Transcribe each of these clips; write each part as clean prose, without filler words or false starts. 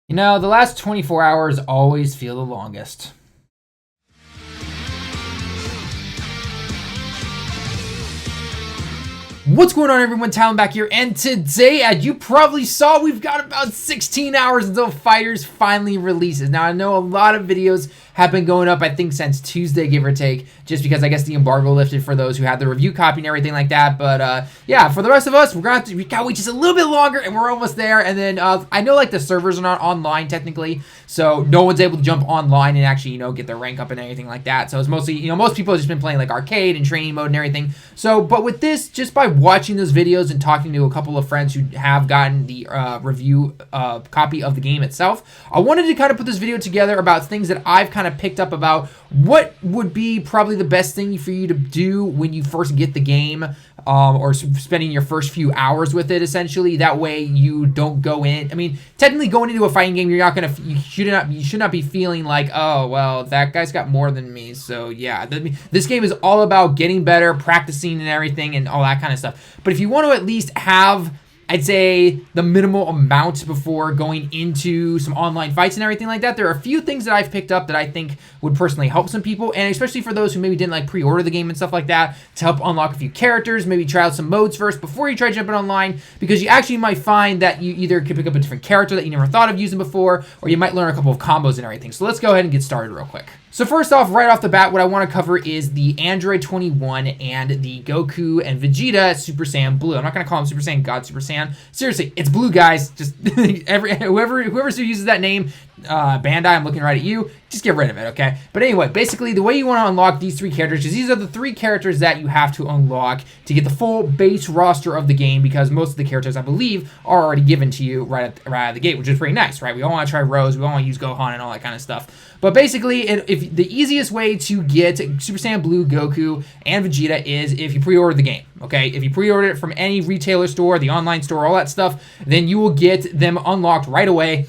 You know, the last 24 hours always feel the longest. What's going on, everyone? TallenV back here, and today, as you probably saw, we've got about 16 hours until FighterZ finally releases. Now, I know a lot of videos have been going up, I think, since Tuesday, give or take, just because I guess the embargo lifted for those who had the review copy and everything like that. But yeah, for the rest of us, we gotta wait just a little bit longer, and we're almost there. And then I know like the servers are not online technically, so no one's able to jump online and actually get their rank up and anything like that. So it's mostly most people have just been playing like arcade and training mode and everything. So, but with this, just by watching those videos and talking to a couple of friends who have gotten the review copy of the game itself, I wanted to kind of put this video together about things that I've kind of picked up about what would be probably the best thing for you to do when you first get the game, or spending your first few hours with it, essentially. That way you don't go in. I mean, technically going into a fighting game, you should not be feeling like, oh, well, that guy's got more than me. So yeah, this game is all about getting better, practicing and everything and all that kind of stuff. But if you want to at least have, I'd say, the minimal amount before going into some online fights and everything like that, there are a few things that I've picked up that I think would personally help some people, and especially for those who maybe didn't like pre-order the game and stuff like that, to help unlock a few characters, maybe try out some modes first before you try jumping online, because you actually might find that you either could pick up a different character that you never thought of using before, or you might learn a couple of combos and everything. So let's go ahead and get started real quick. So first off, right off the bat, what I want to cover is the Android 21 and the Goku and Vegeta Super Saiyan Blue. I'm not going to call him Super Saiyan God Super Saiyan. Seriously, it's blue, guys. Just whoever still uses that name, Bandai, I'm looking right at you. Just get rid of it, okay? But anyway, basically, the way you want to unlock these three characters is these are the three characters that you have to unlock to get the full base roster of the game, because most of the characters, I believe, are already given to you right out of the gate, which is pretty nice, right? We all want to try Rose, we all want to use Gohan and all that kind of stuff. But basically, if the easiest way to get Super Saiyan Blue, Goku, and Vegeta is if you pre-order the game, okay? If you pre-order it from any retailer store, the online store, all that stuff, then you will get them unlocked right away,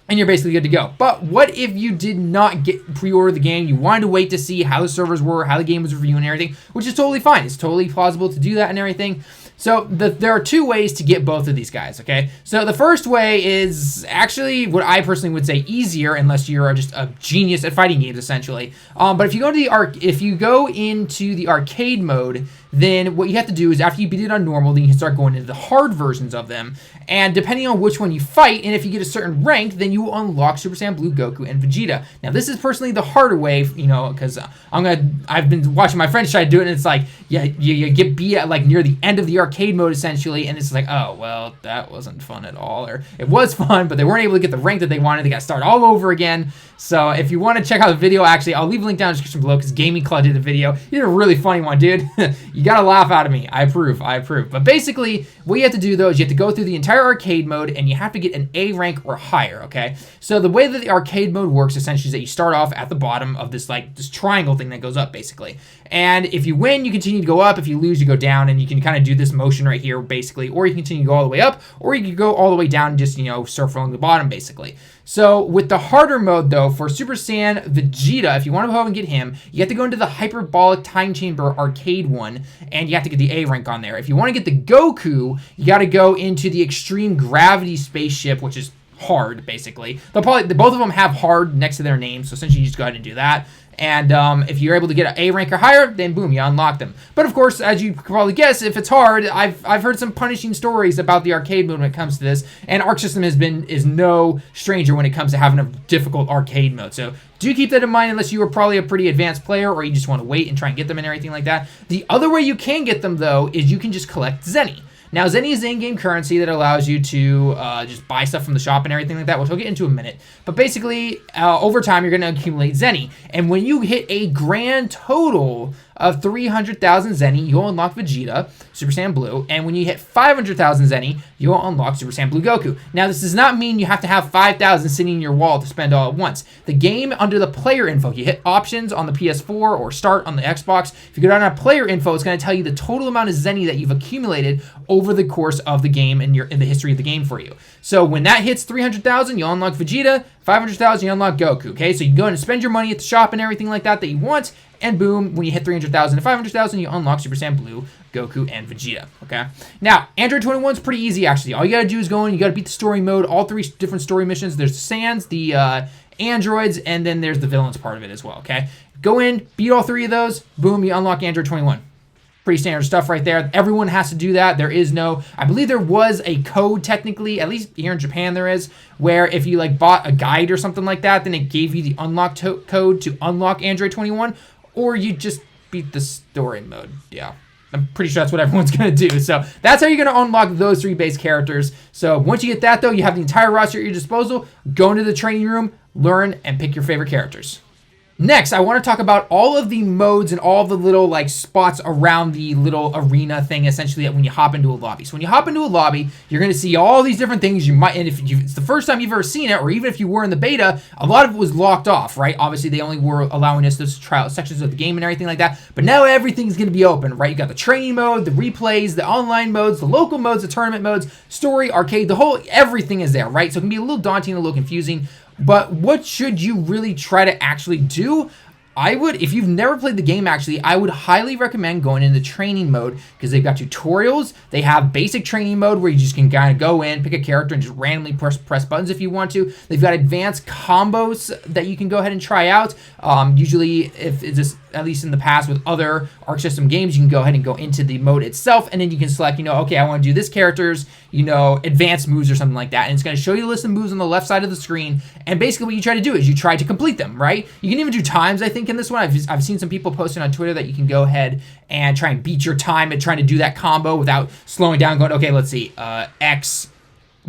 and you're basically good to go. But what if you did not pre-order the game, you wanted to wait to see how the servers were, how the game was reviewing and everything, which is totally fine. It's totally plausible to do that and everything. So there are two ways to get both of these guys, okay? So the first way is actually what I personally would say easier, unless you're just a genius at fighting games, essentially. But if you go into the arcade mode, then what you have to do is after you beat it on normal, then you can start going into the hard versions of them. And depending on which one you fight, and if you get a certain rank, then you will unlock Super Saiyan Blue, Goku, and Vegeta. Now, this is personally the harder way, because I've been watching my friends try to do it, and it's like, yeah, you get beat at like near the end of the arcade mode, essentially, and it's like, oh, well, that wasn't fun at all. Or it was fun, but they weren't able to get the rank that they wanted. They got to start all over again. So if you want to check out the video, actually, I'll leave a link down in the description below, because Gaming Club did a video. He did a really funny one, dude. You gotta laugh out of me. I approve. But basically, what you have to do, though, is you have to go through the entire arcade mode, and you have to get an A rank or higher, okay? So the way that the arcade mode works, essentially, is that you start off at the bottom of this triangle thing that goes up, basically. And if you win, you continue to go up. If you lose, you go down, and you can kind of do this motion right here, basically. Or you continue to go all the way up, or you can go all the way down and just, surf along the bottom, basically. So with the harder mode, though, for Super Saiyan Vegeta, if you want to go and get him, you have to go into the Hyperbolic Time Chamber arcade one, and you have to get the A rank on there. If you want to get the Goku, you got to go into the Extreme Gravity Spaceship, which is hard, basically. Both of them have hard next to their names, so essentially you just go ahead and do that. And if you're able to get an A rank or higher, then boom, you unlock them. But of course, as you can probably guess, if it's hard, I've heard some punishing stories about the arcade mode when it comes to this, and Arc System is no stranger when it comes to having a difficult arcade mode. So do keep that in mind, unless you are probably a pretty advanced player, or you just want to wait and try and get them and everything like that. The other way you can get them, though, is you can just collect Zenny. Now, Zenny is in-game currency that allows you to just buy stuff from the shop and everything like that, which we'll get into in a minute. But basically, over time, you're going to accumulate Zenny. And when you hit a grand total of 300,000 Zenny, you'll unlock Vegeta, Super Saiyan Blue. And when you hit 500,000 Zenny, you'll unlock Super Saiyan Blue Goku. Now, this does not mean you have to have 5,000 sitting in your wallet to spend all at once. The game, under the player info, you hit options on the PS4 or start on the Xbox. If you go down to player info, it's going to tell you the total amount of Zenny that you've accumulated over the course of the game and in the history of the game for you. So when that hits 300,000, you'll unlock Vegeta. 500,000, you unlock Goku, okay? So you can go in and spend your money at the shop and everything like that you want, and boom, when you hit 300,000 to 500,000, you unlock Super Saiyan Blue, Goku, and Vegeta, okay? Now, Android 21 is pretty easy, actually. All you gotta do is go in, you gotta beat the story mode, all 3 different story missions. There's the Saiyans, the androids, and then there's the villains part of it as well, okay? Go in, beat all 3 of those, boom, you unlock Android 21. Pretty standard stuff right there. Everyone has to do that. There is no, I believe there was a code technically, at least here in Japan there is, where if you like bought a guide or something like that, then it gave you the unlock code to unlock Android 21, or you just beat the story mode. Yeah, I'm pretty sure that's what everyone's gonna do. So that's how you're gonna unlock those 3 base characters. So once you get that though, you have the entire roster at your disposal. Go into the training room, learn, and pick your favorite characters. Next, I want to talk about all of the modes and all the little like spots around the little arena thing, essentially, when you hop into a lobby. So when you hop into a lobby, you're going to see all these different things. You might, and if it's the first time you've ever seen it, or even if you were in the beta, a lot of it was locked off, right? Obviously, they only were allowing us to try out sections of the game and everything like that. But now everything's going to be open, right? You got the training mode, the replays, the online modes, the local modes, the tournament modes, story, arcade, the whole, everything is there, right? So it can be a little daunting, a little confusing. But what should you really try to actually do? I would, if you've never played the game actually, I would highly recommend going into training mode, because they've got tutorials. They have basic training mode where you just can kind of go in, pick a character, and just randomly press buttons if you want to. They've got advanced combos that you can go ahead and try out. Usually, if it's just, at least in the past with other Arc System games, you can go ahead and go into the mode itself, and then you can select, okay, I want to do this character's, advanced moves or something like that. And it's going to show you a list of moves on the left side of the screen. And basically what you try to do is you try to complete them, right? You can even do times, I think, in this one. I've seen some people posting on Twitter that you can go ahead and try and beat your time at trying to do that combo without slowing down, going, okay, let's see, X,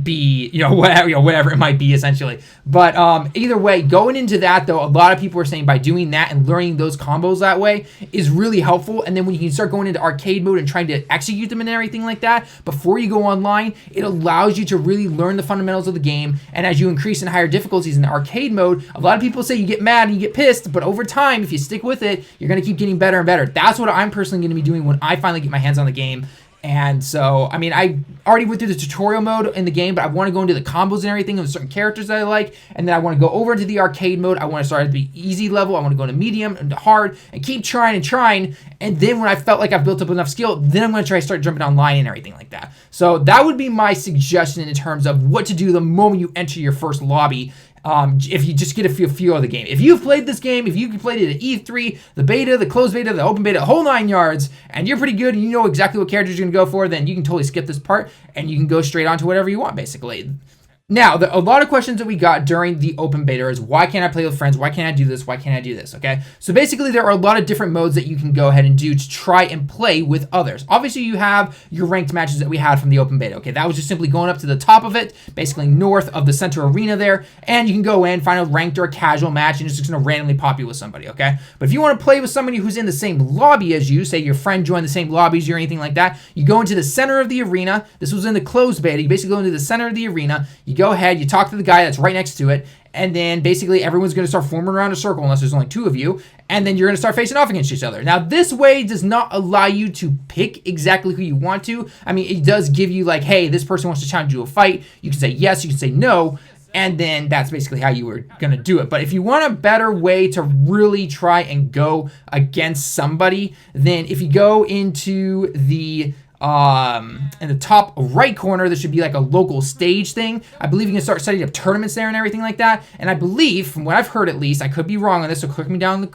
B, whatever it might be, essentially. But either way, going into that though, a lot of people are saying by doing that and learning those combos that way is really helpful. And then when you can start going into arcade mode and trying to execute them and everything like that before you go online, it allows you to really learn the fundamentals of the game. And as you increase in higher difficulties in the arcade mode, a lot of people say you get mad and you get pissed, but over time, if you stick with it, you're going to keep getting better and better. That's what I'm personally going to be doing when I finally get my hands on the game. And so, I mean, I already went through the tutorial mode in the game, but I want to go into the combos and everything of certain characters that I like. And then I want to go over into the arcade mode. I want to start at the easy level. I want to go into medium and to hard and keep trying and trying. And then when I felt like I've built up enough skill, then I'm going to start jumping online and everything like that. So that would be my suggestion in terms of what to do the moment you enter your first lobby. If you just get a feel of the game. If you've played this game, if you played it at E3, the beta, the closed beta, the open beta, the whole 9 yards, and you're pretty good and you know exactly what characters you're going to go for, then you can totally skip this part and you can go straight on to whatever you want, basically. Now, a lot of questions that we got during the open beta is, why can't I play with friends? Why can't I do this? Why can't I do this? Okay, so basically there are a lot of different modes that you can go ahead and do to try and play with others. Obviously, you have your ranked matches that we had from the open beta. Okay, that was just simply going up to the top of it, basically north of the center arena there, and you can go in, find a ranked or a casual match, and it's just going to randomly pop you with somebody, okay? But if you want to play with somebody who's in the same lobby as you, say your friend joined the same lobbies or anything like that, you go into the center of the arena. This was in the closed beta. You basically go into the center of the arena, you go ahead, you talk to the guy that's right next to it, and then basically everyone's going to start forming around a circle unless there's only 2 of you, and then you're going to start facing off against each other. Now, this way does not allow you to pick exactly who you want to. I mean, it does give you like, hey, this person wants to challenge you to a fight. You can say yes, you can say no, and then that's basically how you were going to do it. But if you want a better way to really try and go against somebody, then if you go into the in the top right corner, there should be like a local stage thing. I believe you can start setting up tournaments there and everything like that. And I believe, from what I've heard at least, I could be wrong on this, so correct me down in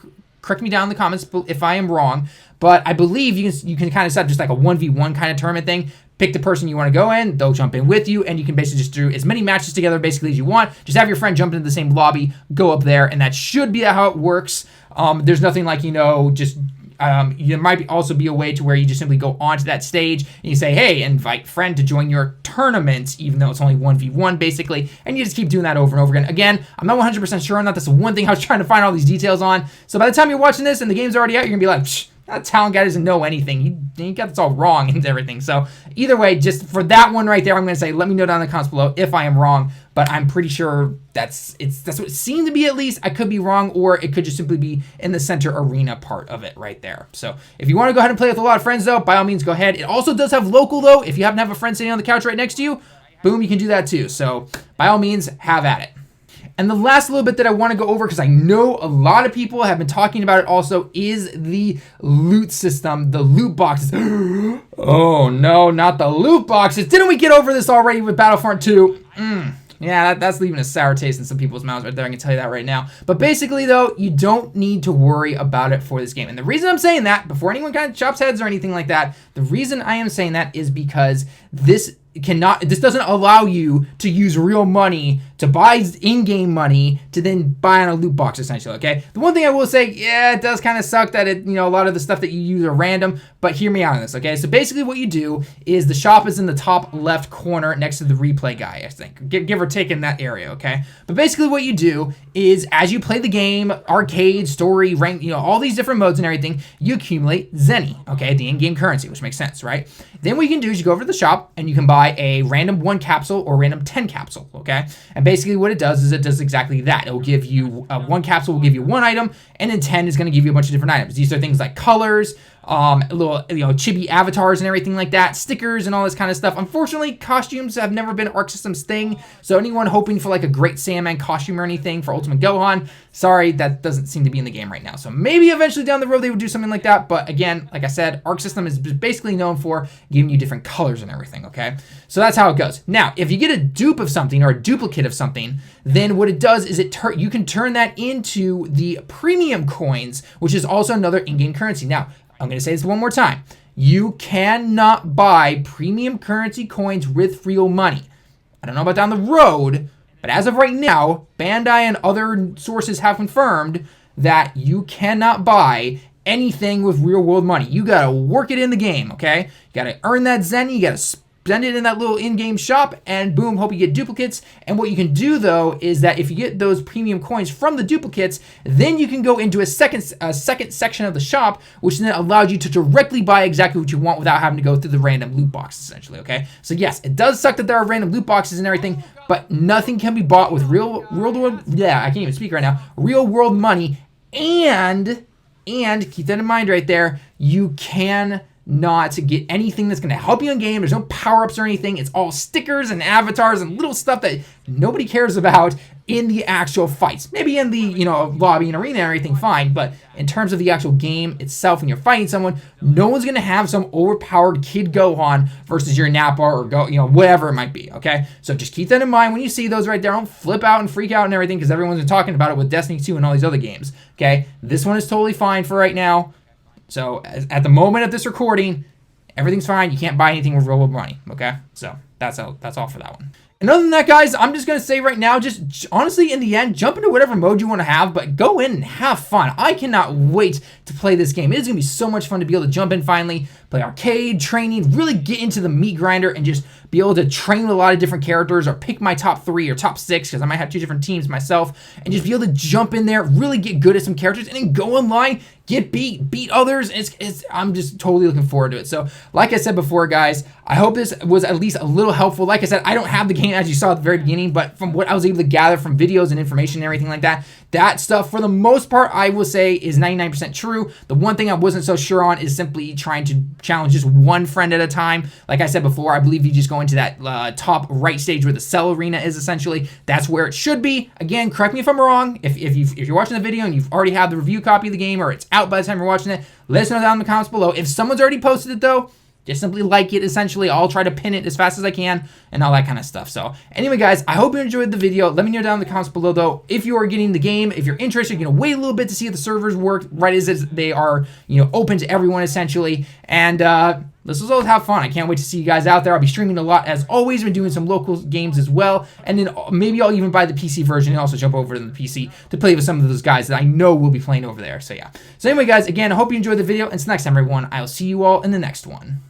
the comments if I am wrong. But I believe you can kind of set up just like a 1v1 kind of tournament thing. Pick the person you want to go in, they'll jump in with you, and you can basically just do as many matches together basically as you want. Just have your friend jump into the same lobby, go up there, and that should be how it works. There's nothing like, just... there might also be a way to where you just simply go onto that stage and you say, hey, invite friend to join your tournament, even though it's only 1v1 basically, and you just keep doing that over and over again. Again, I'm not 100% sure on that. That's the one thing I was trying to find all these details on. So by the time you're watching this and the game's already out, you're gonna be like, psh, that Talon guy doesn't know anything. He got this all wrong and everything. So either way, just for that one right there, I'm going to say, let me know down in the comments below if I am wrong. But I'm pretty sure that's what it seemed to be, at least. I could be wrong, or it could just simply be in the center arena part of it right there. So if you want to go ahead and play with a lot of friends, though, by all means, go ahead. It also does have local, though. If you happen to have a friend sitting on the couch right next to you, boom, you can do that too. So by all means, have at it. And the last little bit that I want to go over, because I know a lot of people have been talking about it also, is the loot system, the loot boxes. Oh no, not the loot boxes. Didn't we get over this already with Battlefront 2? Yeah, that's leaving a sour taste in some people's mouths right there, I can tell you that right now. But basically, though, you don't need to worry about it for this game. And the reason I'm saying that, before anyone kind of chops heads or anything like that, the reason I am saying that is because this doesn't allow you to use real money to buy in-game money to then buy on a loot box, essentially, okay? The one thing I will say, yeah, it does kind of suck that a lot of the stuff that you use are random, but hear me out on this, okay? So basically what you do is the shop is in the top left corner next to the replay guy, I think, give or take in that area, okay? But basically what you do is as you play the game, arcade, story, rank, all these different modes and everything, you accumulate Zenny, okay? The in-game currency, which makes sense, right? Then what you can do is you go over to the shop and you can buy a random 1 capsule or random 10 capsule, okay? And basically what it does is it does exactly that. It will give you, 1 capsule will give you 1 item, and then 10 is going to give you a bunch of different items. These are things like colors, little chibi avatars and everything like that, stickers and all this kind of stuff. Unfortunately, costumes have never been Arc System's thing, so anyone hoping for like a great Sandman costume or anything for Ultimate Gohan, sorry, that doesn't seem to be in the game right now. So maybe eventually down the road they would do something like that, but again, like I said, Arc System is basically known for giving you different colors and everything, okay? So that's how it goes. Now, if you get a dupe of something or a duplicate of something, then what it does is you can turn that into the premium coins, which is also another in-game currency. Now, I'm going to say this one more time. You cannot buy premium currency coins with real money. I don't know about down the road, but as of right now, Bandai and other sources have confirmed that you cannot buy anything with real world money. You got to work it in the game, okay? You got to earn that Zen, you got to spend it in that little in-game shop, and boom, hope you get duplicates. And what you can do though is that if you get those premium coins from the duplicates, then you can go into a second section of the shop, which then allows you to directly buy exactly what you want without having to go through the random loot boxes, essentially, okay? So yes, it does suck that there are random loot boxes and everything, but nothing can be bought with real world money, and keep that in mind right there, you can not get anything that's going to help you in game. There's no power-ups or anything. It's all stickers and avatars and little stuff that nobody cares about in the actual fights. Maybe in the lobby and arena and everything, fine, but in terms of the actual game itself, when you're fighting someone, no one's going to have some overpowered Kid Gohan versus your Nappa or whatever it might be, okay? So just keep that in mind when you see those right there. Don't flip out and freak out and everything, because everyone's been talking about it with Destiny 2 and all these other games, okay? This one is totally fine for right now. So at the moment of this recording, everything's fine. You can't buy anything with real world money, okay? So that's all for that one. And other than that, guys, I'm just going to say right now, just honestly, in the end, jump into whatever mode you want to have, but go in and have fun. I cannot wait to play this game. It is going to be so much fun to be able to jump in finally, play arcade, training, really get into the meat grinder and just be able to train with a lot of different characters or pick my top 3 or top 6, because I might have 2 different teams myself, and just be able to jump in there, really get good at some characters, and then go online, get beat others. I'm just totally looking forward to it. So like I said before, guys, I hope this was at least a little helpful. Like I said, I don't have the game as you saw at the very beginning, but from what I was able to gather from videos and information and everything like that, that stuff for the most part I will say is 99% true. The one thing I wasn't so sure on is simply trying to challenge just one friend at a time. Like I said before, I believe you just go into that top right stage where the cell arena is, essentially. That's where it should be. Again, correct me if I'm wrong. If you're watching the video and you've already had the review copy of the game, or it's out by the time you're watching it, let us know down in the comments below. If someone's already posted it though, just simply like it, essentially. I'll try to pin it as fast as I can and all that kind of stuff. So anyway, guys, I hope you enjoyed the video. Let me know down in the comments below, though, if you are getting the game. If you're interested, you're going to wait a little bit to see if the servers work right as they are, open to everyone, essentially. And let's just always have fun. I can't wait to see you guys out there. I'll be streaming a lot, as always. Been doing some local games as well. And then maybe I'll even buy the PC version and also jump over to the PC to play with some of those guys that I know will be playing over there. So yeah. So anyway, guys, again, I hope you enjoyed the video. Until next time, everyone, I'll see you all in the next one.